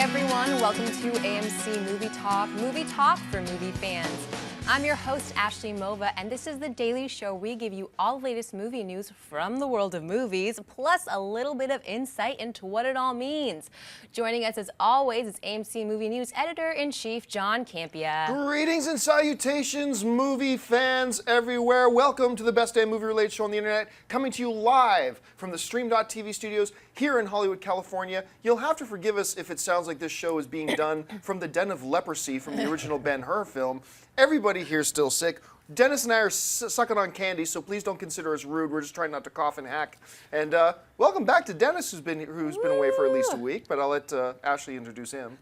everyone, welcome to AMC Movie Talk for movie fans. I'm your host, Ashley Mova, and this is the daily show where we give you all the latest movie news from the world of movies, plus a little bit of insight into what it all means. Joining us as always is AMC Movie News Editor-in-Chief John Campia. Greetings and salutations, movie fans everywhere. Welcome to the best damn movie-related show on the internet, coming to you live from the Stream.tv studios here in Hollywood, California. You'll have to forgive us if it sounds like this show is being done from the Den of Leprosy from the original Ben-Hur film. Everybody here's still sick. Dennis and I are sucking on candy, so please don't consider us rude. We're just trying not to cough and hack. And welcome back to Dennis, who's been away for at least a week, but I'll let Ashley introduce him.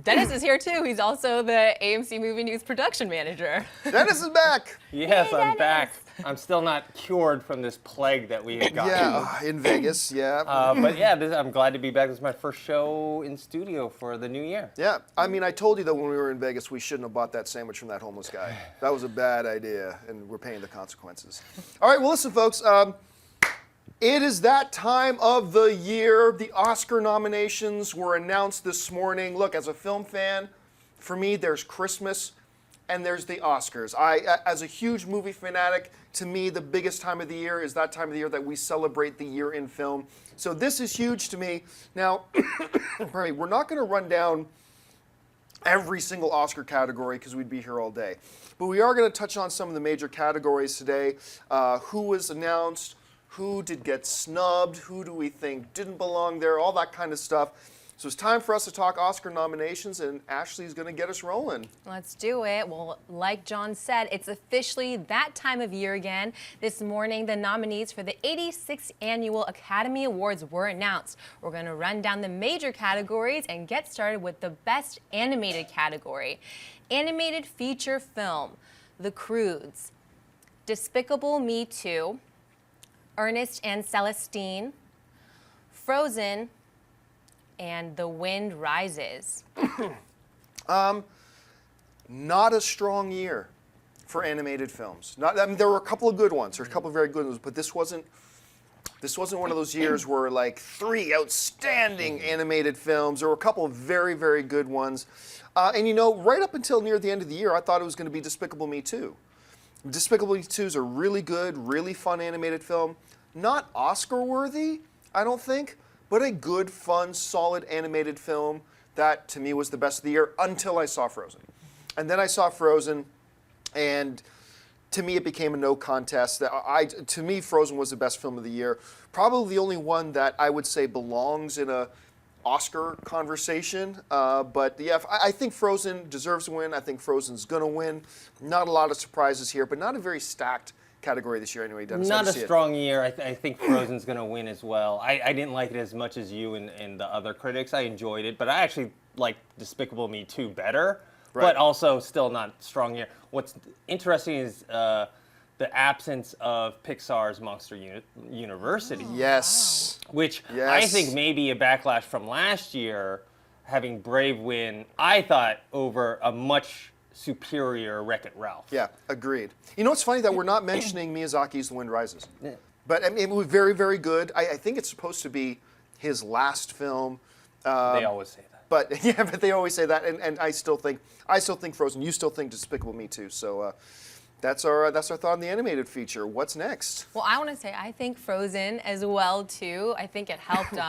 Dennis is here too. He's also the AMC Movie News production manager. Dennis is back. Yes, Yay, I'm back. Dennis. I'm still not cured from this plague that we have gotten. Yeah, in Vegas, yeah. But yeah, I'm glad to be back. This is my first show in studio for the new year. Yeah, I mean, I told you that when we were in Vegas, we shouldn't have bought that sandwich from that homeless guy. That was a bad idea, and we're paying the consequences. All right, well, listen, folks. It is that time of the year. The Oscar nominations were announced this morning. Look, as a film fan, for me, there's Christmas and there's the Oscars. As a huge movie fanatic, to me, the biggest time of the year is that time of the year that we celebrate the year in film. So this is huge to me. Now, pardon me, we're not going to run down every single Oscar category because we'd be here all day. But we are going to touch on some of the major categories today. Who was announced? Who did get snubbed? Who do we think didn't belong there? All that kind of stuff. So it's time for us to talk Oscar nominations, and Ashley's going to get us rolling. Let's do it. Well, like John said, it's officially that time of year again. This morning, the nominees for the 86th Annual Academy Awards were announced. We're going to run down the major categories and get started with the Best Animated category. Animated Feature Film, The Croods, Despicable Me 2, Ernest and Celestine, Frozen, and The Wind Rises. Not a strong year for animated films. I mean, there were a couple of good ones. There's a couple of very good ones, but this wasn't one of those years where like 3 outstanding animated films. There were a couple of very, very good ones. And you know, right up until near the end of the year, I thought it was going to be Despicable Me 2. Despicable Me 2 is a really good, really fun animated film. Not Oscar-worthy, I don't think, but a good, fun, solid animated film that, to me, was the best of the year until I saw Frozen. And then I saw Frozen, and to me, it became a no contest. To me, Frozen was the best film of the year. Probably the only one that I would say belongs in a Oscar conversation, but yeah, I think Frozen deserves to win. I think Frozen's gonna win. Not a lot of surprises here, but not a very stacked category this year anyway, Dennis. Not a strong year. I think Frozen's gonna win as well. I didn't like it as much as you and the other critics. I enjoyed it, but I actually liked Despicable Me 2 better, but also still not strong year. What's interesting is the absence of Pixar's Monster University. Yes. Wow. Which I think may be a backlash from last year, having Brave win, I thought, over a much superior Wreck-It Ralph. Yeah, agreed. You know what's funny? That we're not mentioning Miyazaki's The Wind Rises. Yeah. But I mean, it was very, very good. I think it's supposed to be his last film. They always say that. But yeah, but they always say that, and I still think Frozen. You still think Despicable Me too. So that's our thought on the animated feature. What's next? Well, I want to say I think Frozen as well too. I think it helped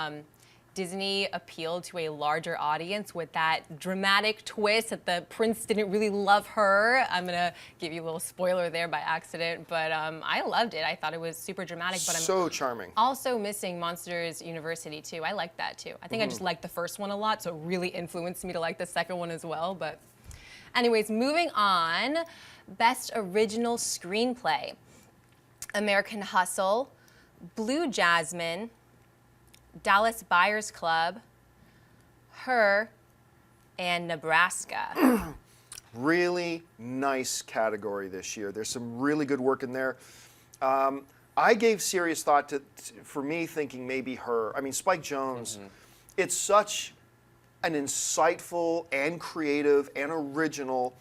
Disney appeal to a larger audience with that dramatic twist that the prince didn't really love her. I'm gonna give you a little spoiler there by accident, but I loved it. I thought it was super dramatic, but I'm so charming. Also missing Monsters University too. I like that too. I think I just liked the first one a lot, so it really influenced me to like the second one as well. But anyways, moving on. Best Original Screenplay. American Hustle, Blue Jasmine, Dallas Buyers Club, Her, and Nebraska. Really nice category this year. There's some really good work in there. I gave serious thought for me, thinking maybe Her. I mean, Spike Jonze, it's such an insightful and creative and original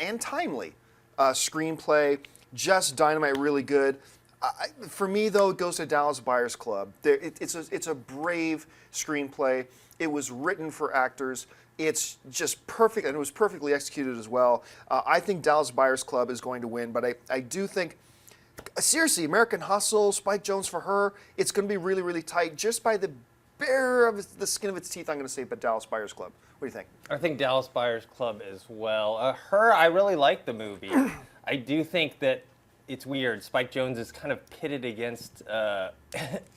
and timely screenplay. Just dynamite, really good. For me, though, it goes to Dallas Buyers Club. It's a brave screenplay. It was written for actors. It's just perfect, and it was perfectly executed as well. I think Dallas Buyers Club is going to win, but I do think, seriously, American Hustle, Spike Jonze for her, it's going to be really, really tight. Just by the bare of the skin of its teeth, I'm going to say, but Dallas Buyers Club. What do you think? I think Dallas Buyers Club as well. I really like the movie. I do think that it's weird. Spike Jonze is kind of pitted against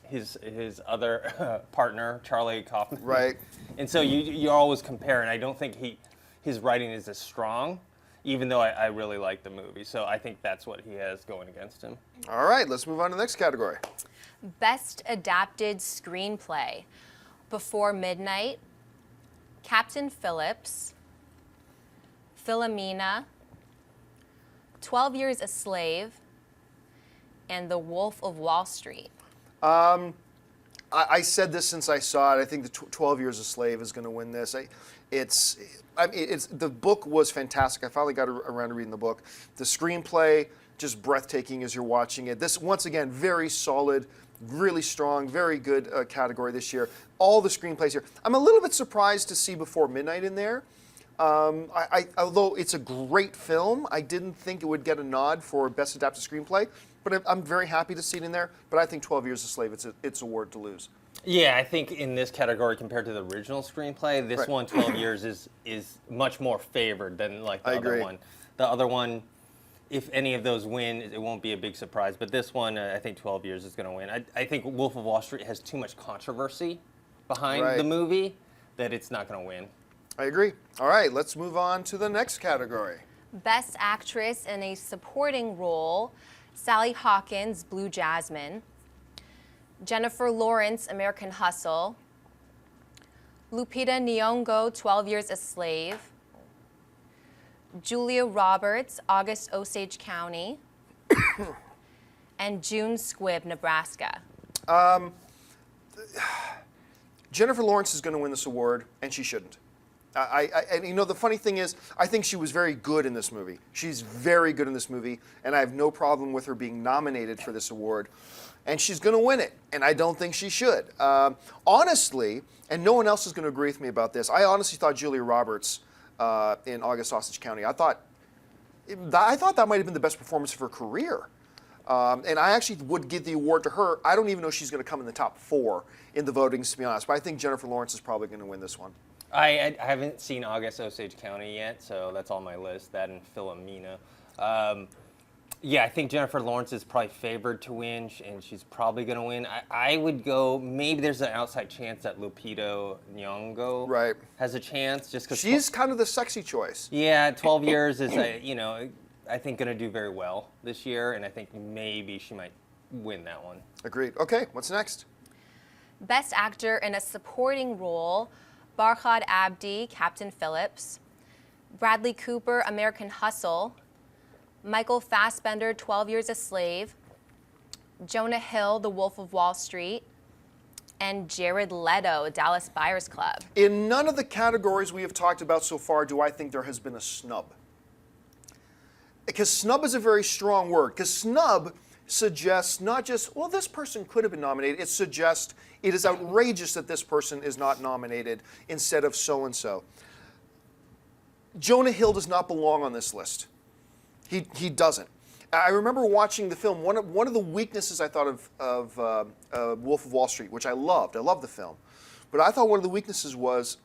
his other partner, Charlie Kaufman. Right. And so you always compare, and I don't think his writing is as strong, even though I really like the movie. So I think that's what he has going against him. All right, let's move on to the next category. Best Adapted Screenplay. Before Midnight, Captain Phillips, Philomena, 12 Years a Slave, and The Wolf of Wall Street. I said this since I saw it. I think the 12 Years a Slave is going to win this. The book was fantastic. I finally got around to reading the book. The screenplay, just breathtaking as you're watching it. This, once again, very solid, really strong, very good category this year. All the screenplays here. I'm a little bit surprised to see Before Midnight in there. Although it's a great film, I didn't think it would get a nod for Best Adapted Screenplay. But I'm very happy to see it in there. But I think 12 Years a Slave, it's a award to lose. Yeah, I think in this category compared to the original screenplay, this one, 12 Years, is much more favored than like the other one. The other one, if any of those win, it won't be a big surprise. But this one, I think 12 Years is going to win. I think Wolf of Wall Street has too much controversy behind the movie that it's not going to win. I agree. All right, let's move on to the next category. Best Actress in a Supporting Role, Sally Hawkins, Blue Jasmine, Jennifer Lawrence, American Hustle, Lupita Nyong'o, 12 Years a Slave, Julia Roberts, August Osage County, and June Squibb, Nebraska. Jennifer Lawrence is going to win this award, and she shouldn't. And you know, the funny thing is, I think she was very good in this movie. She's very good in this movie, and I have no problem with her being nominated for this award. And she's going to win it, and I don't think she should. Honestly, and no one else is going to agree with me about this, I honestly thought Julia Roberts in August Osage County, I thought that might have been the best performance of her career. And I actually would give the award to her. I don't even know if she's going to come in the top 4 in the votings, to be honest. But I think Jennifer Lawrence is probably going to win this one. I haven't seen August Osage County yet, so that's on my list, that and Philomena. Yeah, I think Jennifer Lawrence is probably favored to win, and she's probably going to win. I would go, maybe there's an outside chance that Lupita Nyong'o has a chance. Just 'cause she's kind of the sexy choice. Yeah, 12 Years is, I think going to do very well this year, and I think maybe she might win that one. Agreed. Okay, what's next? Best Actor in a Supporting Role, Barkhad Abdi, Captain Phillips, Bradley Cooper, American Hustle, Michael Fassbender, 12 Years a Slave, Jonah Hill, The Wolf of Wall Street, and Jared Leto, Dallas Buyers Club. In none of the categories we have talked about so far do I think there has been a snub. Because snub is a very strong word. Because snub suggests not just, well, this person could have been nominated. It suggests it is outrageous that this person is not nominated instead of so-and-so. Jonah Hill does not belong on this list. He doesn't. I remember watching the film. One of the weaknesses I thought of Wolf of Wall Street, which I loved. I loved the film. But I thought one of the weaknesses was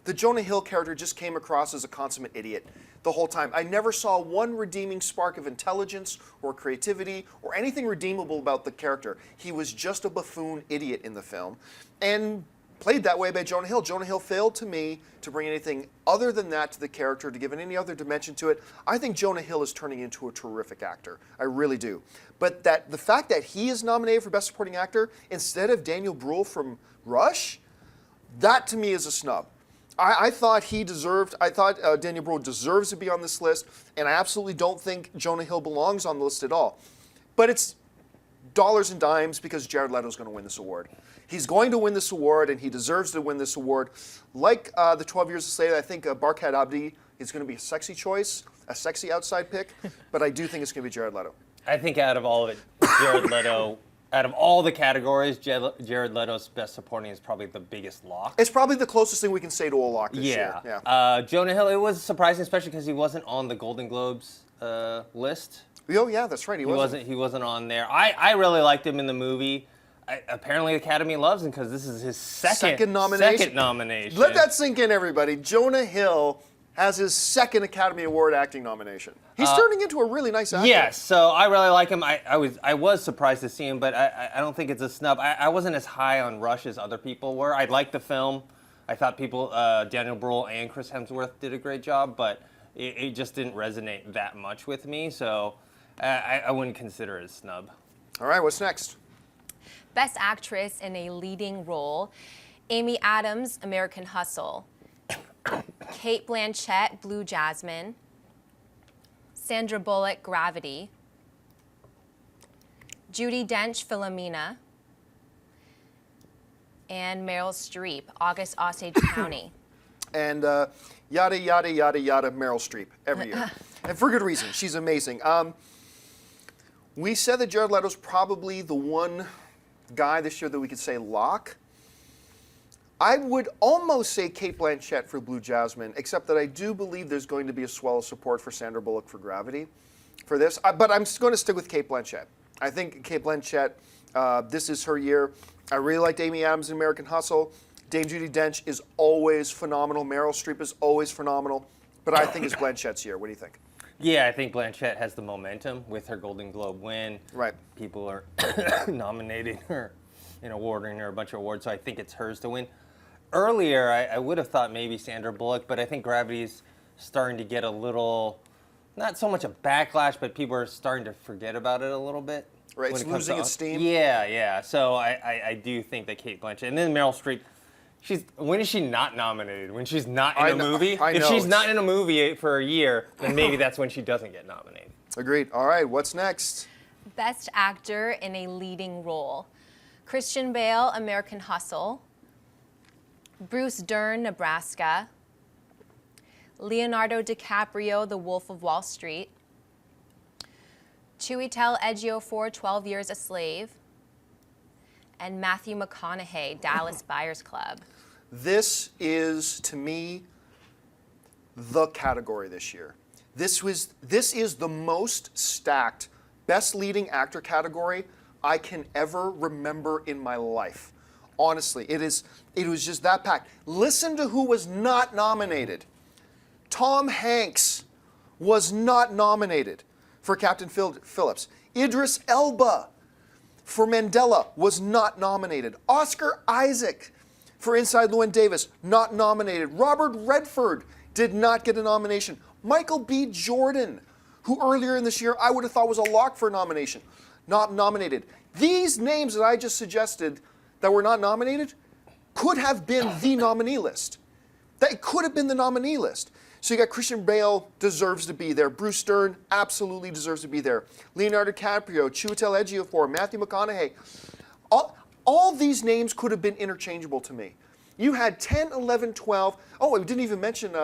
the Jonah Hill character just came across as a consummate idiot the whole time. I never saw one redeeming spark of intelligence or creativity or anything redeemable about the character. He was just a buffoon idiot in the film. And played that way by Jonah Hill. Jonah Hill failed to me to bring anything other than that to the character, to give it any other dimension to it. I think Jonah Hill is turning into a terrific actor. I really do. But the fact that he is nominated for Best Supporting Actor instead of Daniel Bruhl from Rush, that to me is a snub. I thought Daniel Bruhl deserves to be on this list, and I absolutely don't think Jonah Hill belongs on the list at all. But it's dollars and dimes because Jared Leto is going to win this award. He's going to win this award, and he deserves to win this award. Like the 12 Years a Slave, I think Barkhad Abdi is going to be a sexy choice, a sexy outside pick, but I do think it's going to be Jared Leto. I think out of all of it, Jared Leto, out of all the categories, Jared Leto's Best Supporting is probably the biggest lock. It's probably the closest thing we can say to a lock this year. Yeah. Jonah Hill, it was surprising, especially because he wasn't on the Golden Globes list. Oh, yeah, that's right. He wasn't on there. I really liked him in the movie. Apparently, the Academy loves him because this is his second nomination. Let that sink in, everybody. Jonah Hill has his second Academy Award acting nomination. He's turning into a really nice actor. Yes, so I really like him. I was surprised to see him, but I don't think it's a snub. I wasn't as high on Rush as other people were. I liked the film. I thought Daniel Bruhl and Chris Hemsworth did a great job, but it just didn't resonate that much with me, so I wouldn't consider it a snub. All right, what's next? Best Actress in a Leading Role, Amy Adams, American Hustle. Cate Blanchett, Blue Jasmine. Sandra Bullock, Gravity. Judi Dench, Philomena. And Meryl Streep, August Osage County. And yada, yada, yada, yada, Meryl Streep every year. And for good reason. She's amazing. We said that Jared Leto's probably the one guy this year that we could say lock. I would almost say Cate Blanchett for Blue Jasmine, except that I do believe there's going to be a swell of support for Sandra Bullock for Gravity for this. But I'm going to stick with Cate Blanchett. I think Cate Blanchett, this is her year. I really liked Amy Adams in American Hustle. Dame Judi Dench is always phenomenal. Meryl Streep is always phenomenal. But I think it's Blanchett's year. What do you think? Yeah, I think Blanchett has the momentum with her Golden Globe win. Right. People are nominating her and awarding her a bunch of awards, so I think it's hers to win. Earlier, I would have thought maybe Sandra Bullock, but I think Gravity's starting to get a little, not so much a backlash, but people are starting to forget about it a little bit. Right, it's losing its steam. Yeah. So I do think that Cate Blanchett, and then Meryl Streep, when is she not nominated? When she's not in a movie? I know. If she's not in a movie for a year, then maybe that's when she doesn't get nominated. Agreed. All right, what's next? Best Actor in a Leading Role, Christian Bale, American Hustle. Bruce Dern, Nebraska. Leonardo DiCaprio, The Wolf of Wall Street. Chiwetel Ejiofor, 12 Years a Slave. And Matthew McConaughey, Dallas Buyers Club. This is, to me, the category this year. This is the most stacked Best Leading Actor category I can ever remember in my life. Honestly, it was just that packed. Listen to who was not nominated. Tom Hanks was not nominated for Captain Phillips. Idris Elba for Mandela was not nominated. Oscar Isaac for Inside Llewyn Davis, not nominated. Robert Redford did not get a nomination. Michael B. Jordan, who earlier in this year I would have thought was a lock for a nomination, not nominated. These names that I just suggested that were not nominated could have been the nominee list. That could have been the nominee list. So you got Christian Bale, deserves to be there. Bruce Dern, absolutely deserves to be there. Leonardo DiCaprio, Chiwetel Ejiofor, Matthew McConaughey. All these names could have been interchangeable to me. You had 10, 11, 12. Oh, I didn't even mention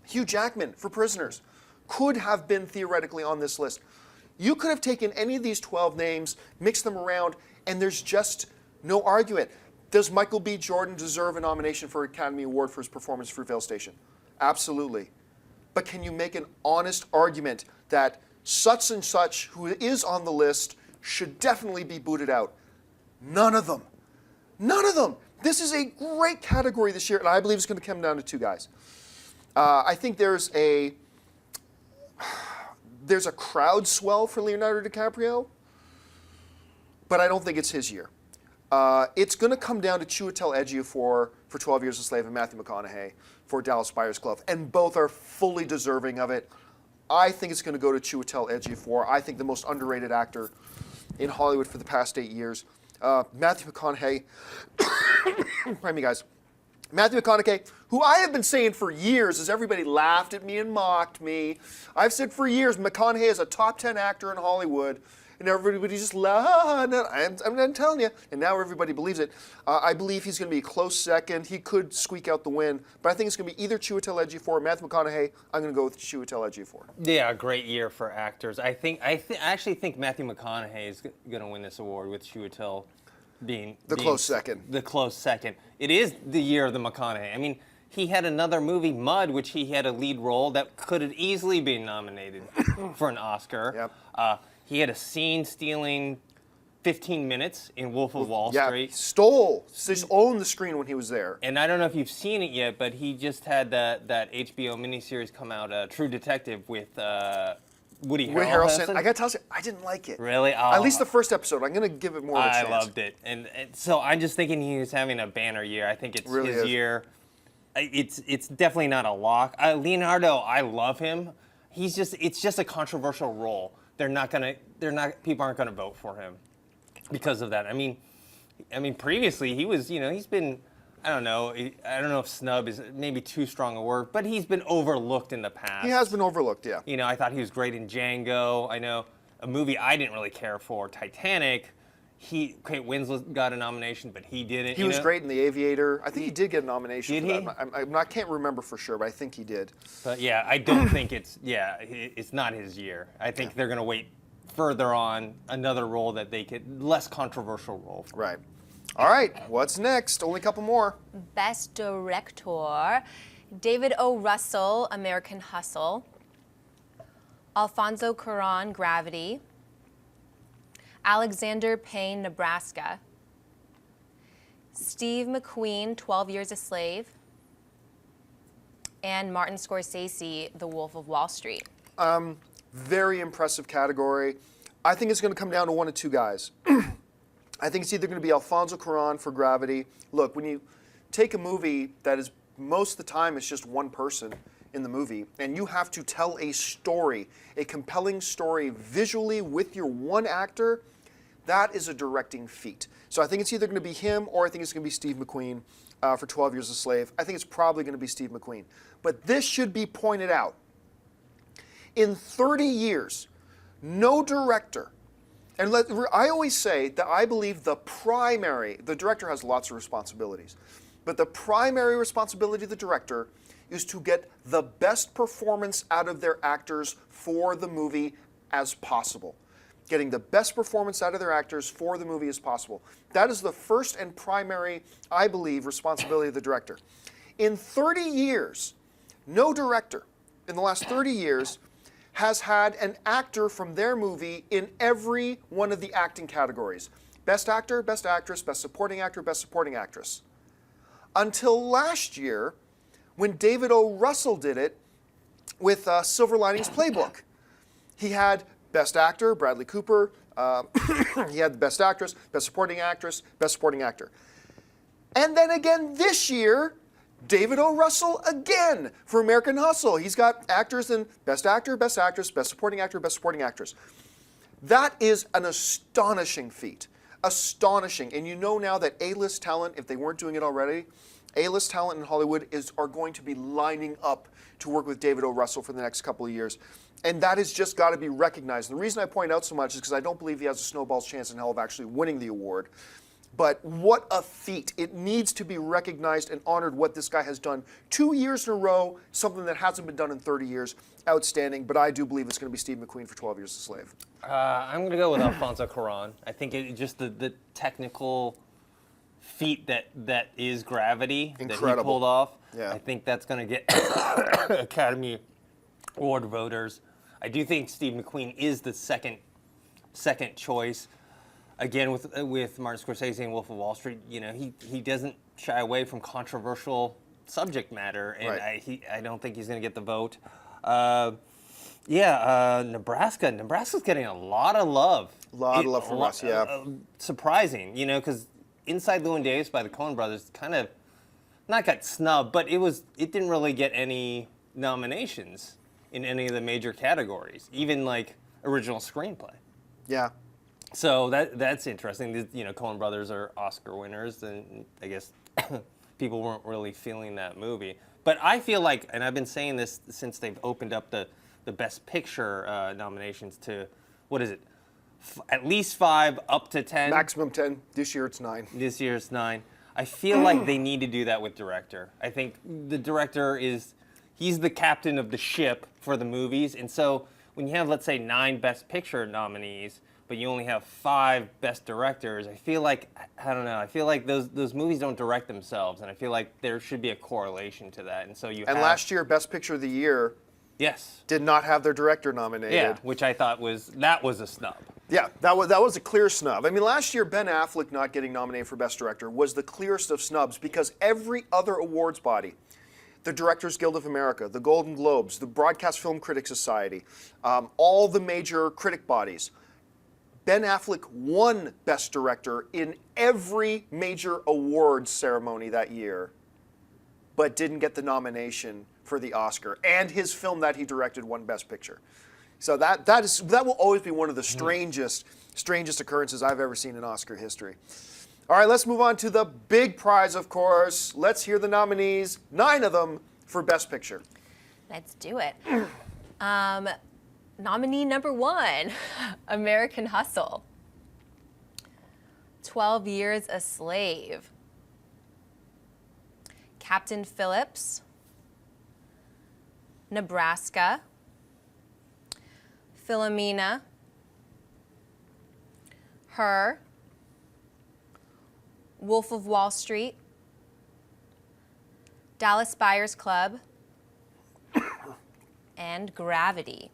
Hugh Jackman for Prisoners. Could have been theoretically on this list. You could have taken any of these 12 names, mixed them around, and there's just no argument. Does Michael B. Jordan deserve a nomination for an Academy Award for his performance in Fruitvale Station? Absolutely. But can you make an honest argument that such and such who is on the list should definitely be booted out? None of them. None of them. This is a great category this year, and I believe it's going to come down to two guys. I think there's a crowd swell for Leonardo DiCaprio, but I don't think it's his year. It's going to come down to Chiwetel Ejiofor for 12 Years a Slave and Matthew McConaughey for Dallas Buyers Club, and both are fully deserving of it. I think it's going to go to Chiwetel Ejiofor. I think the most underrated actor in Hollywood for the past 8 years. Matthew McConaughey, pardon me guys, Matthew McConaughey, who I have been saying for years, as everybody laughed at me and mocked me, I've said for years McConaughey is a top 10 actor in Hollywood, and everybody just I'm telling you, and now everybody believes it. I believe he's going to be a close second. He could squeak out the win, but I think it's going to be either Chiwetel Ejiofor or Matthew McConaughey. I'm going to go with Chiwetel Ejiofor. Yeah, great year for actors. I actually think Matthew McConaughey is going to win this award with Chiwetel being close second. The close second. It is the year of the McConaughey. I mean, he had another movie, Mud, which he had a lead role that could have easily been nominated for an Oscar. Yep. He had a scene stealing 15 minutes in Wolf of Wall Street. Just owned the screen when he was there. And I don't know if you've seen it yet, but he just had that HBO miniseries come out, True Detective, with Woody Harrelson. I got to tell you, I didn't like it. Really? Oh, At least the first episode. I'm going to give it more of a chance. I loved it. And so I'm just thinking he was having a banner year. I think it's really his year. It's definitely not a lock. Leonardo, I love him. It's just a controversial role. People aren't gonna vote for him because of that. I mean, previously he was, he's been, I don't know if snub is maybe too strong a word, but he's been overlooked in the past. He has been overlooked, yeah. I thought he was great in Django. I know a movie I didn't really care for, Titanic. Kate Winslet got a nomination, but he didn't. He was great in The Aviator. I think he did get a nomination. Did for he? that. I can't remember for sure, but I think he did. But yeah, I don't think it's not his year. I think they're going to wait further on another role that they could, less controversial role. Right. All right, what's next? Only a couple more. Best Director, David O. Russell, American Hustle. Alfonso Cuarón, Gravity. Alexander Payne, Nebraska. Steve McQueen, 12 Years a Slave. And Martin Scorsese, The Wolf of Wall Street. Very impressive category. I think it's going to come down to one of two guys. I think it's either going to be Alfonso Cuarón for Gravity. Look, when you take a movie that is most of the time it's just one person in the movie, and you have to tell a story, a compelling story visually with your one actor, that is a directing feat. So I think it's either going to be him or I think it's going to be Steve McQueen for 12 Years a Slave. I think it's probably going to be Steve McQueen. But this should be pointed out. In 30 years, no director, and I always say that I believe the director has lots of responsibilities, but the primary responsibility of the director is to get the best performance out of their actors for the movie as possible. Getting the best performance out of their actors for the movie as possible. That is the first and primary, I believe, responsibility of the director. In 30 years, no director in the last 30 years has had an actor from their movie in every one of the acting categories. Best actor, best actress, best supporting actor, best supporting actress. Until last year, when David O. Russell did it with Silver Linings Playbook. He had Best Actor, Bradley Cooper. He had the Best Actress, Best Supporting Actress, Best Supporting Actor. And then again this year, David O. Russell again for American Hustle. He's got actors in Best Actor, Best Actress, Best Supporting Actor, Best Supporting Actress. That is an astonishing feat. Astonishing. And you know now that A-list talent, if they weren't doing it already, A-list talent in Hollywood are going to be lining up to work with David O. Russell for the next couple of years. And that has just got to be recognized. And the reason I point out so much is because I don't believe he has a snowball's chance in hell of actually winning the award. But what a feat. It needs to be recognized and honored what this guy has done 2 years in a row, something that hasn't been done in 30 years. Outstanding, but I do believe it's going to be Steve McQueen for 12 Years a Slave. I'm going to go with Alfonso Cuarón. I think just the technical feat that is Gravity Incredible. that he pulled off. Yeah. I think that's going to get Academy Award voters. I do think Steve McQueen is the second choice. Again, with Martin Scorsese and Wolf of Wall Street, he doesn't shy away from controversial subject matter, and right. I don't think he's going to get the vote. Nebraska. Nebraska's getting a lot of love. A lot of love from us, yeah. Surprising, because Inside Llewyn Davis by the Coen brothers kind of not got snubbed, but it didn't really get any nominations in any of the major categories, even like original screenplay. Yeah. So that's interesting. Coen brothers are Oscar winners, and I guess people weren't really feeling that movie. But I feel like, and I've been saying this since they've opened up the Best Picture nominations to, what is it, at least 5, up to 10. Maximum 10. This year it's 9. This year it's 9. I feel like they need to do that with director. I think the director he's the captain of the ship for the movies, and so when you have, let's say, 9 Best Picture nominees, but you only have 5 Best Directors, I feel like, I don't know, I feel like those movies don't direct themselves, and I feel like there should be a correlation to that. And so you And have, last year, Best Picture of the Year yes, did not have their director nominated. yeah, which I thought was a snub. Yeah, that was a clear snub. I mean, last year, Ben Affleck not getting nominated for Best Director was the clearest of snubs because every other awards body, the Directors Guild of America, the Golden Globes, the Broadcast Film Critics Society, all the major critic bodies, Ben Affleck won Best Director in every major awards ceremony that year, but didn't get the nomination for the Oscar. And his film that he directed won Best Picture. So that will always be one of the strangest occurrences I've ever seen in Oscar history. All right, let's move on to the big prize, of course. Let's hear the nominees, 9 of them, for Best Picture. Let's do it. Nominee number 1, American Hustle. 12 Years a Slave. Captain Phillips. Nebraska. Philomena. Her. Wolf of Wall Street. Dallas Buyers Club. And Gravity.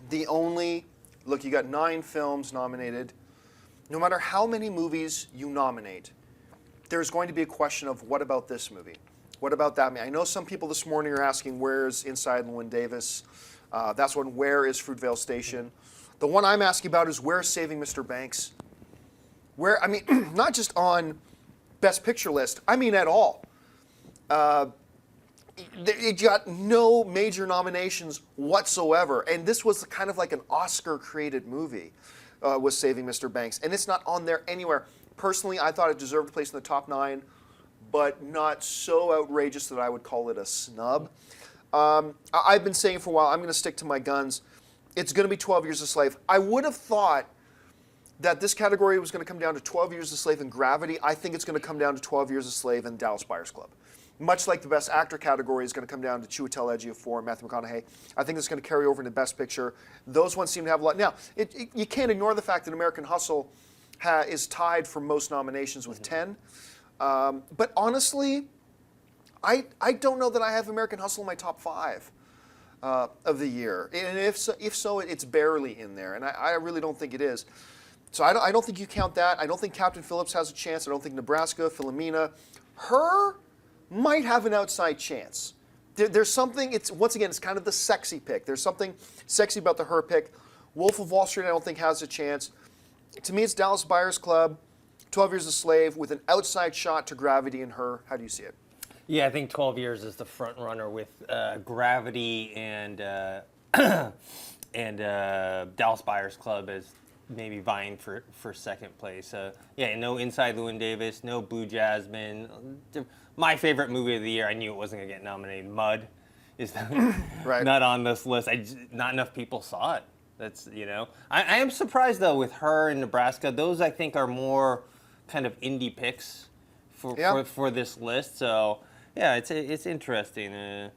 Look, you got 9 films nominated. No matter how many movies you nominate, there's going to be a question of what about this movie? What about that movie? I know some people this morning are asking, where's Inside Llewyn Davis? That's one, where is Fruitvale Station? The one I'm asking about is, where's Saving Mr. Banks? Where, I mean, not just on Best Picture list, I mean at all. It got no major nominations whatsoever, and this was kind of like an Oscar-created movie, was Saving Mr. Banks, and it's not on there anywhere. Personally, I thought it deserved a place in the top 9, but not so outrageous that I would call it a snub. I've been saying for a while, I'm going to stick to my guns. It's going to be 12 Years a Slave. I would have thought that this category was going to come down to 12 Years a Slave and Gravity. I think it's going to come down to 12 Years a Slave and Dallas Buyers Club. Much like the Best Actor category is going to come down to Chiwetel Ejiofor and Matthew McConaughey. I think it's going to carry over into Best Picture. Those ones seem to have a lot. Now, you can't ignore the fact that American Hustle is tied for most nominations with 10. But honestly, I don't know that I have American Hustle in my top 5 of the year. And if so, it's barely in there. And I really don't think it is. So I don't think you count that. I don't think Captain Phillips has a chance. I don't think Nebraska, Philomena, Her might have an outside chance. There's something, once again, it's kind of the sexy pick. There's something sexy about the Her pick. Wolf of Wall Street, I don't think has a chance. To me, it's Dallas Buyers Club, 12 Years a Slave, with an outside shot to Gravity and Her. How do you see it? Yeah, I think 12 Years is the front runner with Gravity and Dallas Buyers Club as maybe vying for second place. Yeah, no Inside Llewyn Davis, no Blue Jasmine. My favorite movie of the year, I knew it wasn't going to get nominated. Mud is Right. not on this list. Not enough people saw it. That's, I am surprised, though, with Her and Nebraska. Those, I think, are more kind of indie picks for this list. So, yeah, it's interesting.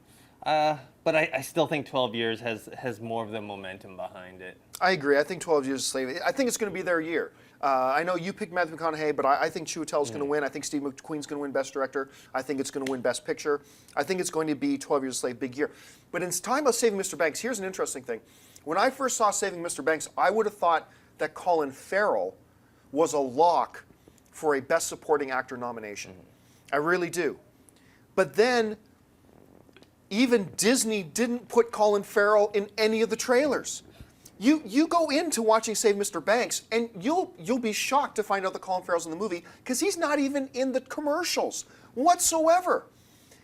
But I still think 12 Years has more of the momentum behind it. I agree. I think 12 Years a Slave, I think it's going to be their year. I know you picked Matthew McConaughey, but I think Chiwetel's going to win. I think Steve McQueen's going to win Best Director. I think it's going to win Best Picture. I think it's going to be 12 Years a Slave, big year. But in talking about Saving Mr. Banks, here's an interesting thing. When I first saw Saving Mr. Banks, I would have thought that Colin Farrell was a lock for a Best Supporting Actor nomination. I really do. But then, even Disney didn't put Colin Farrell in any of the trailers. You go into watching Save Mr. Banks, and you'll be shocked to find out that Colin Farrell's in the movie because he's not even in the commercials whatsoever.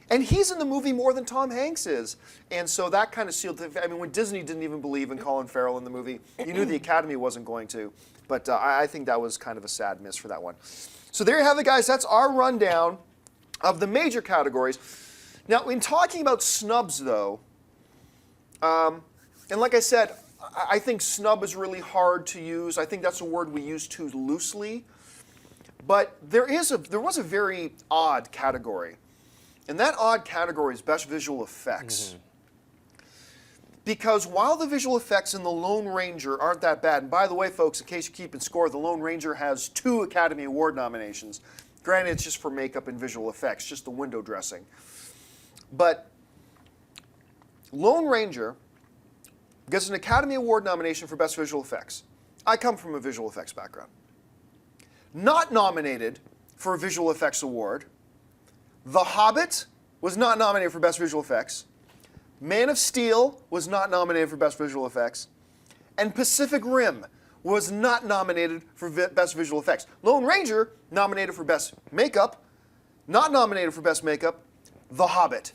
And he's in the movie more than Tom Hanks is. And so that kind of sealed it. I mean, when Disney didn't even believe in Colin Farrell in the movie, you knew the Academy wasn't going to. But I think that was kind of a sad miss for that one. So there you have it, guys. That's our rundown of the major categories. Now, in talking about snubs, though, and like I said, I think snub is really hard to use. I think that's a word we use too loosely. But there was a very odd category. And that odd category is Best Visual Effects. Because while the visual effects in The Lone Ranger aren't that bad, and by the way, folks, in case you're keeping score, The Lone Ranger has 2 Academy Award nominations. Granted, it's just for makeup and visual effects, just the window dressing. But Lone Ranger gets an Academy Award nomination for Best Visual Effects. I come from a visual effects background. Not nominated for a Visual Effects Award. The Hobbit was not nominated for Best Visual Effects. Man of Steel was not nominated for Best Visual Effects. And Pacific Rim was not nominated for Best Visual Effects. Lone Ranger, nominated for Best Makeup. Not nominated for Best Makeup. The Hobbit.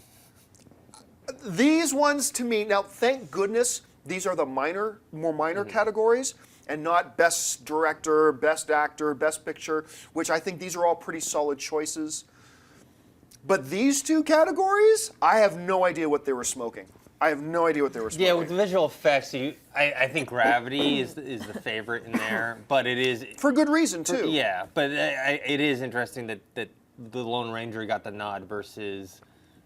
These ones, to me, now thank goodness, these are the more minor categories, and not Best Director, Best Actor, Best Picture, which I think these are all pretty solid choices. But these 2 categories, I have no idea what they were smoking. I have no idea what they were smoking. Yeah, with the visual effects, I think Gravity is the favorite in there, but it is for good reason too. Yeah, but it is interesting that the Lone Ranger got the nod versus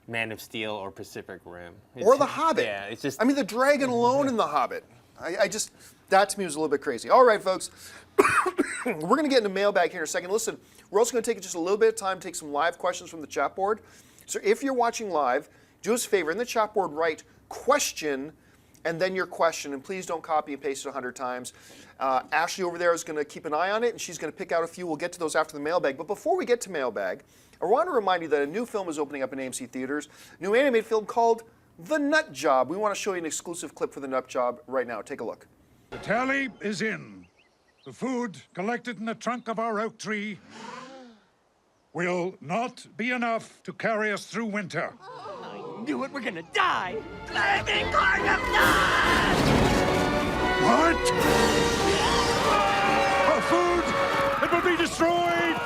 Man of Steel or Pacific Rim. Or The Hobbit. Yeah, it's just. I mean, the dragon alone in The Hobbit. I just, that to me was a little bit crazy. All right, folks. We're going to get into mailbag here in a second. Listen, we're also going to take just a little bit of time to take some live questions from the chat board. So if you're watching live, do us a favor. In the chat board, write question and then your question. And please don't copy and paste it 100 times. Ashley over there is going to keep an eye on it, and she's going to pick out a few. We'll get to those after the mailbag. But before we get to mailbag, I want to remind you that a new film is opening up in AMC theaters. New animated film called The Nut Job. We want to show you an exclusive clip for The Nut Job right now. Take a look. The tally is in. The food collected in the trunk of our oak tree will not be enough to carry us through winter. I knew it, we're gonna die! Flaming corn of nuts! What? Our food! It will be destroyed!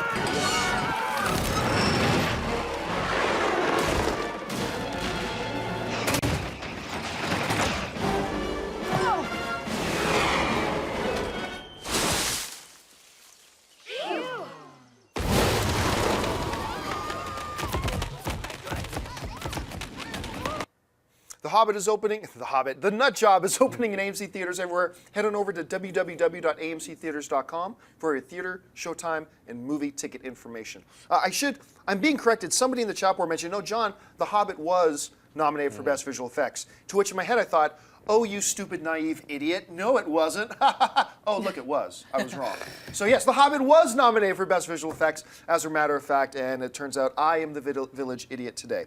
The Nut Job is opening in AMC theaters everywhere. Head on over to www.amctheaters.com for your theater, showtime, and movie ticket information. I'm being corrected. Somebody in the chat board mentioned, no, John, The Hobbit was nominated for Best Visual Effects. To which in my head I thought, oh, you stupid, naive idiot. No, it wasn't. Oh, look, it was. I was wrong. So yes, The Hobbit was nominated for Best Visual Effects, as a matter of fact, and it turns out I am the village idiot today.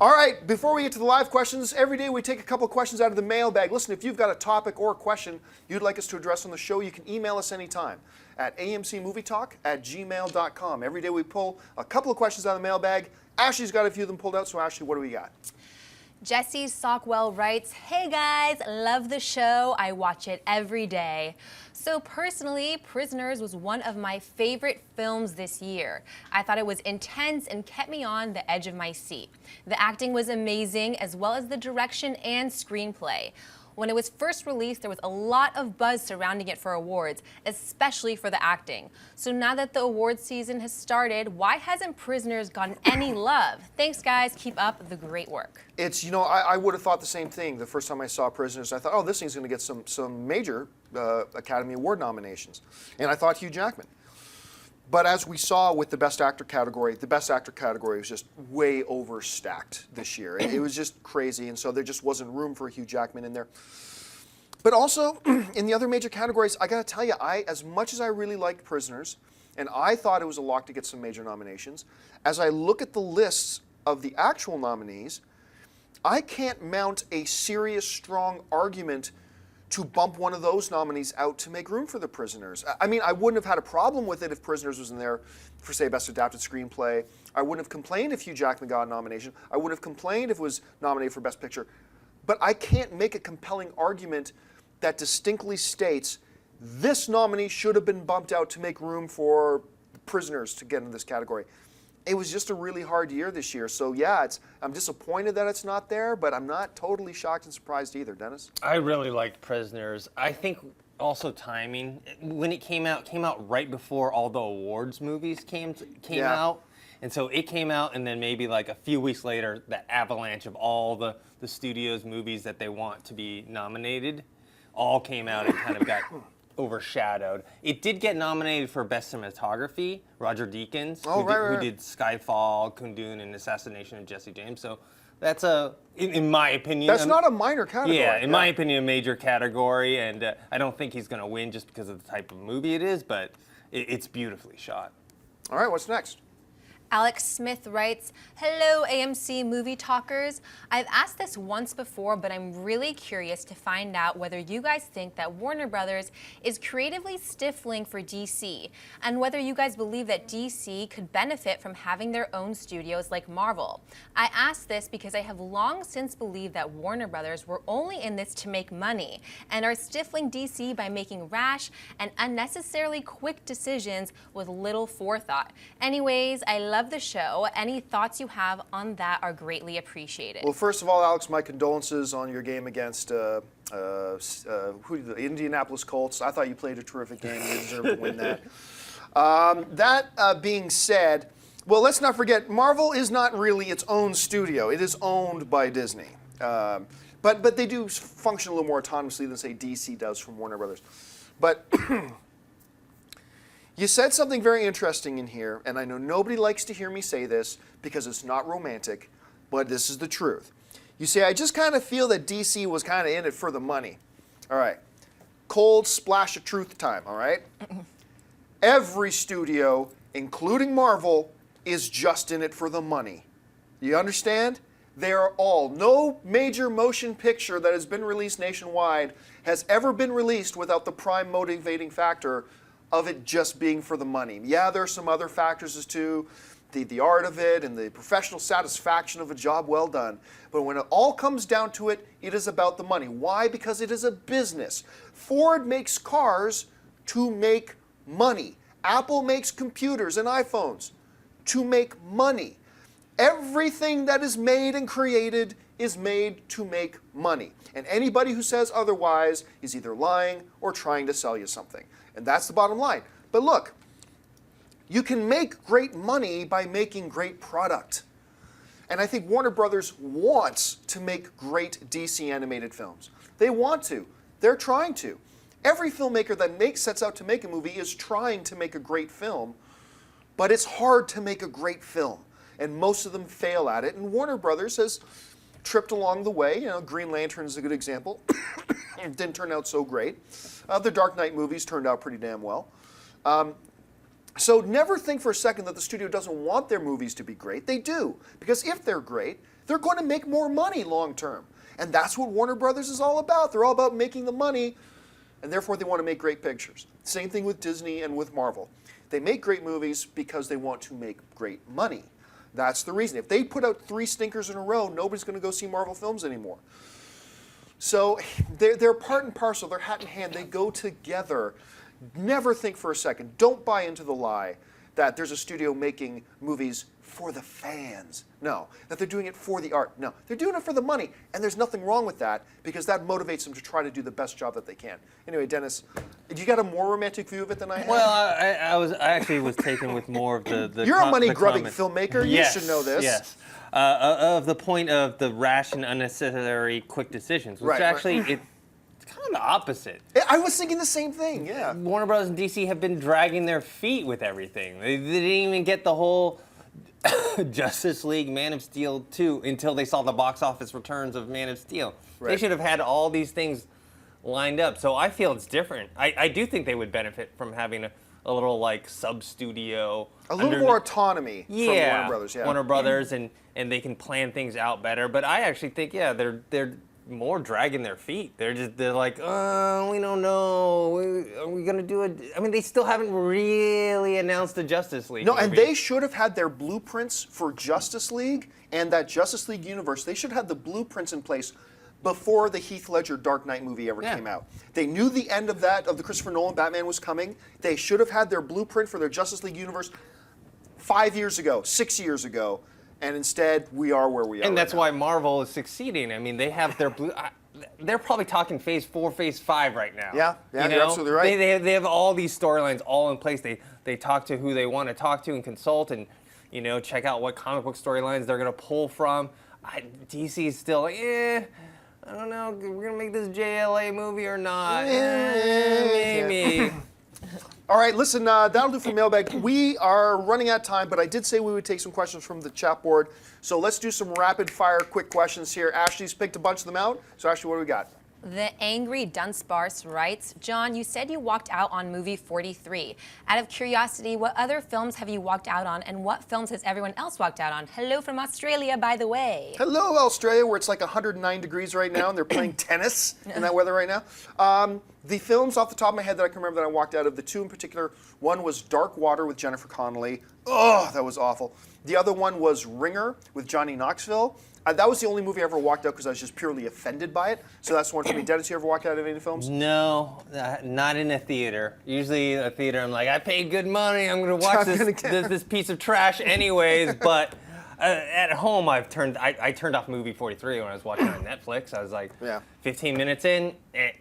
All right, before we get to the live questions, every day we take a couple of questions out of the mailbag. Listen, if you've got a topic or a question you'd like us to address on the show, you can email us anytime at amcmovietalk@gmail.com. Every day we pull a couple of questions out of the mailbag. Ashley's got a few of them pulled out, so Ashley, what do we got? Jesse Sockwell writes, hey guys, love the show. I watch it every day. So personally, Prisoners was one of my favorite films this year. I thought it was intense and kept me on the edge of my seat. The acting was amazing, as well as the direction and screenplay. When it was first released, there was a lot of buzz surrounding it for awards, especially for the acting. So now that the awards season has started, why hasn't Prisoners gotten any love? Thanks, guys. Keep up the great work. It's, I would have thought the same thing the first time I saw Prisoners. I thought, oh, this thing's going to get some major Academy Award nominations. And I thought Hugh Jackman. But as we saw with the Best Actor category, the Best Actor category was just way overstacked this year. It was just crazy, and so there just wasn't room for Hugh Jackman in there. But also, in the other major categories, I gotta tell you, as much as I really liked Prisoners, and I thought it was a lock to get some major nominations, as I look at the lists of the actual nominees, I can't mount a serious, strong argument to bump one of those nominees out to make room for the Prisoners. I mean, I wouldn't have had a problem with it if Prisoners was in there for, say, Best Adapted Screenplay. I wouldn't have complained if Hugh Jackman got a nomination. I wouldn't have complained if it was nominated for Best Picture. But I can't make a compelling argument that distinctly states this nominee should have been bumped out to make room for Prisoners to get into this category. it was just a really hard year this year. So yeah, I'm disappointed that it's not there, but I'm not totally shocked and surprised either. Dennis? I really liked Prisoners. I think also timing. When it came out right before all the awards movies came out. And so it came out, and then maybe like a few weeks later, that avalanche of all the studio's movies that they want to be nominated all came out and kind of got overshadowed. It did get nominated for Best Cinematography, Roger Deakins, who did Skyfall, Kundun, and Assassination of Jesse James. So that's in my opinion... That's not a minor category. Yeah, in my opinion, a major category, and I don't think he's going to win just because of the type of movie it is, but it's beautifully shot. All right, what's next? Alex Smith writes, "Hello, AMC Movie Talkers. I've asked this once before, but I'm really curious to find out whether you guys think that Warner Brothers is creatively stifling for DC, and whether you guys believe that DC could benefit from having their own studios like Marvel. I ask this because I have long since believed that Warner Brothers were only in this to make money, and are stifling DC by making rash and unnecessarily quick decisions with little forethought. Anyways, I love the show. Any thoughts you have on that are greatly appreciated." Well, first of all, Alex, my condolences on your game against the Indianapolis Colts. I thought you played a terrific game. You deserve to win that. That being said, well, let's not forget, Marvel is not really its own studio. It is owned by Disney. But they do function a little more autonomously than, say, DC does from Warner Brothers. But you said something very interesting in here, and I know nobody likes to hear me say this because it's not romantic, but this is the truth. You say, I just kind of feel that DC was kind of in it for the money. All right. Cold splash of truth time, all right? Every studio, including Marvel, is just in it for the money. You understand? They are all. No major motion picture that has been released nationwide has ever been released without the prime motivating factor of it just being for the money. Yeah, there are some other factors as to the art of it and the professional satisfaction of a job well done. But when it all comes down to it, it is about the money. Why? Because it is a business. Ford makes cars to make money. Apple makes computers and iPhones to make money. Everything that is made and created is made to make money. And anybody who says otherwise is either lying or trying to sell you something. And that's the bottom line. But look, you can make great money by making great product. And I think Warner Brothers wants to make great DC animated films. They want to. They're trying to. Every filmmaker that sets out to make a movie is trying to make a great film, but it's hard to make a great film. And most of them fail at it. And Warner Brothers has tripped along the way. You know, Green Lantern is a good example. It didn't turn out so great. The Dark Knight movies turned out pretty damn well. So never think for a second that the studio doesn't want their movies to be great. They do. Because if they're great, they're going to make more money long term. And that's what Warner Brothers is all about. They're all about making the money, and therefore they want to make great pictures. Same thing with Disney and with Marvel. They make great movies because they want to make great money. That's the reason. If they put out 3 stinkers in a row, nobody's going to go see Marvel films anymore. So they're part and parcel. They're hat in hand. They go together. Never think for a second. Don't buy into the lie that there's a studio making movies for the fans. No. That they're doing it for the art. No. They're doing it for the money. And there's nothing wrong with that because that motivates them to try to do the best job that they can. Anyway, Dennis, you got a more romantic view of it than I have? Well, I actually was taken with more of the You're a money-grubbing filmmaker. Yes, you should know this. Yes. Of the point of the rash and unnecessary quick decisions, which actually it's kind of the opposite. I was thinking the same thing, yeah. Warner Bros. And DC have been dragging their feet with everything. They didn't even get the whole Justice League, Man of Steel 2 until they saw the box office returns of Man of Steel. Right. They should have had all these things lined up. So I feel it's different. I do think they would benefit from having a little like sub-studio. A little more autonomy from Warner Brothers, yeah. Warner Brothers, and they can plan things out better. But I actually think, they're more dragging their feet. They're like, we don't know. Are we going to do it? I mean, they still haven't really announced the Justice League movie. And they should have had their blueprints for Justice League and that Justice League universe. They should have the blueprints in place before the Heath Ledger Dark Knight movie ever came out. They knew the end of the Christopher Nolan Batman was coming. They should have had their blueprint for their Justice League universe 5 years ago, 6 years ago, and instead we are where we are. And that's right now. why Marvel is succeeding. I mean, they have their blue. They're probably talking Phase 4, Phase 5 right now. Yeah, you you're know? absolutely right. They have all these storylines all in place. They talk to who they want to talk to and consult and check out what comic book storylines they're gonna pull from. DC is still like, I don't know, we're gonna make this JLA movie or not. Maybe. All right, listen, that'll do for Mailbag. We are running out of time, but I did say we would take some questions from the chat board. So let's do some rapid fire quick questions here. Ashley's picked a bunch of them out. So Ashley, what do we got? The Angry Dunsparce writes, John, you said you walked out on movie 43. Out of curiosity, what other films have you walked out on, and what films has everyone else walked out on? Hello from Australia, by the way. Hello, Australia, where it's like 109 degrees right now, and they're playing tennis in that weather right now. The films off the top of my head that I can remember that I walked out of, the two in particular, one was Dark Water with Jennifer Connelly. Oh, that was awful. The other one was Ringer with Johnny Knoxville. That was the only movie I ever walked out because I was just purely offended by it. So that's one for me. Dennis, you ever walked out of any films? No, not in a theater. Usually a theater, I'm like, I paid good money. I'm going to watch this piece of trash anyways. But at home, I turned off movie 43 when I was watching it on Netflix. I was like, 15 minutes in,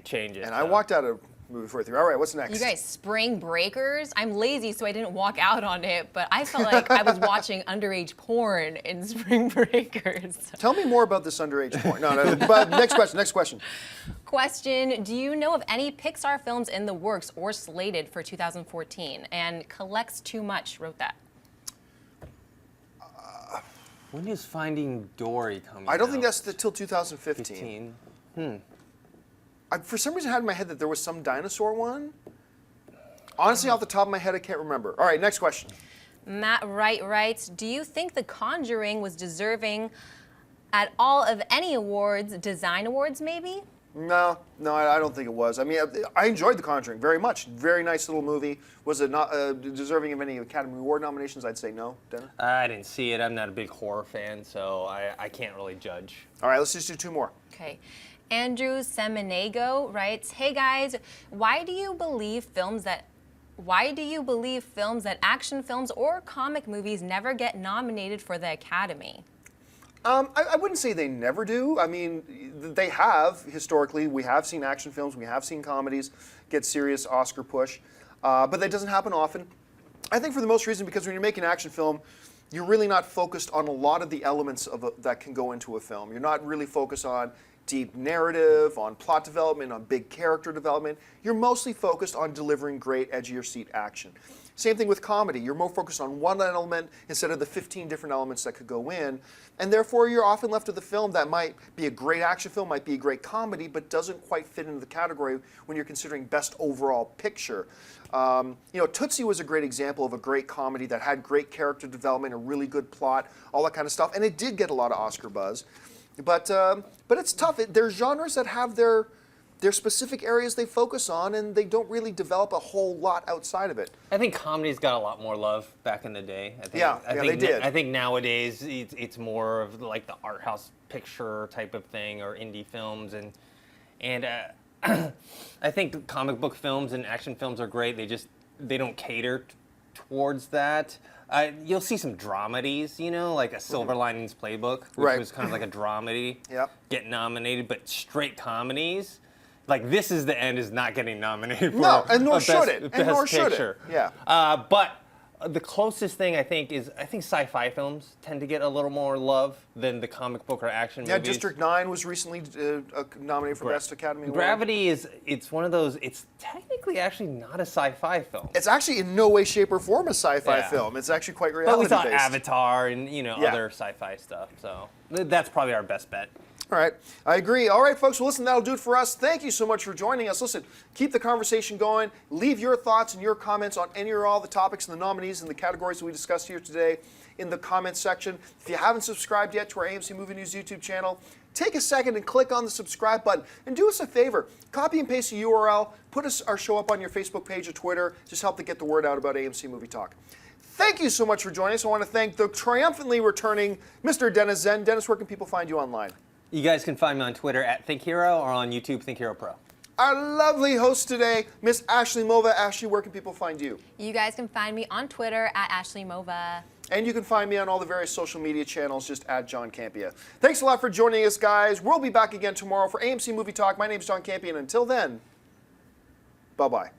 change it. And I walked out of movie 43. All right, what's next? You guys, Spring Breakers? I'm lazy, so I didn't walk out on it, but I felt like I was watching underage porn in Spring Breakers. Tell me more about this underage porn. No, but next question. Question, do you know of any Pixar films in the works or slated for 2014? And Collects Too Much wrote that. When is Finding Dory coming out? I don't think that's till 2015. For some reason, I had in my head that there was some dinosaur one. Honestly, off the top of my head, I can't remember. All right, next question. Matt Wright writes, do you think The Conjuring was deserving at all of any awards, design awards maybe? No, I don't think it was. I mean, I enjoyed The Conjuring very much. Very nice little movie. Was it not deserving of any Academy Award nominations? I'd say no. Dennis? I didn't see it. I'm not a big horror fan, so I can't really judge. All right, let's just do two more. Okay. Andrew Semenego writes, hey guys, why do you believe films that action films or comic movies never get nominated for the Academy? I wouldn't say they never do. I mean, they have, historically. We have seen action films, we have seen comedies get serious Oscar push, but that doesn't happen often. I think for the most reason because when you're making an action film, you're really not focused on a lot of the elements that can go into a film. You're not really focused on deep narrative, on plot development, on big character development. You're mostly focused on delivering great edge-of-your-seat action. Same thing with comedy. You're more focused on one element instead of the 15 different elements that could go in. And therefore, you're often left with a film that might be a great action film, might be a great comedy, but doesn't quite fit into the category when you're considering best overall picture. Tootsie was a great example of a great comedy that had great character development, a really good plot, all that kind of stuff. And it did get a lot of Oscar buzz. But it's tough. There's genres that have their specific areas they focus on, and they don't really develop a whole lot outside of it. I think comedies got a lot more love back in the day. I think they did. I think nowadays it's more of like the art house picture type of thing or indie films, and I think comic book films and action films are great. They don't cater towards that. You'll see some dramedies, like a Silver Linings Playbook, which was kind of like a dramedy, get nominated, but straight comedies, like This Is the End is not getting nominated for Best Picture. Yeah. But the closest thing I think sci-fi films tend to get a little more love than the comic book or action movies. District 9 was recently nominated for Best Academy Award. Gravity it's one of those, it's technically actually not a sci-fi film. It's actually in no way, shape, or form a sci-fi film. It's actually quite reality-based. But we saw Avatar and other sci-fi stuff, so that's probably our best bet. All right, I agree. All right, folks, well, listen, that'll do it for us. Thank you so much for joining us. Listen, keep the conversation going. Leave your thoughts and your comments on any or all the topics and the nominees and the categories that we discussed here today in the comments section. If you haven't subscribed yet to our AMC Movie News YouTube channel, take a second and click on the subscribe button. And do us a favor, copy and paste the URL, put our show up on your Facebook page or Twitter. Just help to get the word out about AMC Movie Talk. Thank you so much for joining us. I want to thank the triumphantly returning Mr. Dennis Zen. Dennis, where can people find you online? You guys can find me on Twitter at ThinkHero or on YouTube, ThinkHero Pro. Our lovely host today, Miss Ashley Mova. Ashley, where can people find you? You guys can find me on Twitter at Ashley Mova. And you can find me on all the various social media channels, just at John Campia. Thanks a lot for joining us, guys. We'll be back again tomorrow for AMC Movie Talk. My name's John Campia, and until then, bye-bye.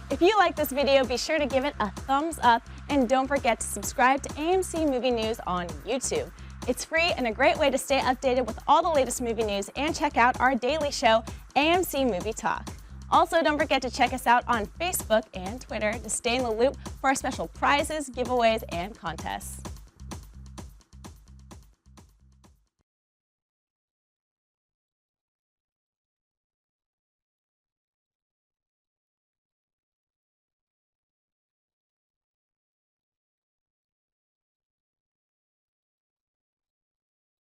If you like this video, be sure to give it a thumbs up and don't forget to subscribe to AMC Movie News on YouTube. It's free and a great way to stay updated with all the latest movie news and check out our daily show, AMC Movie Talk. Also, don't forget to check us out on Facebook and Twitter to stay in the loop for our special prizes, giveaways, and contests.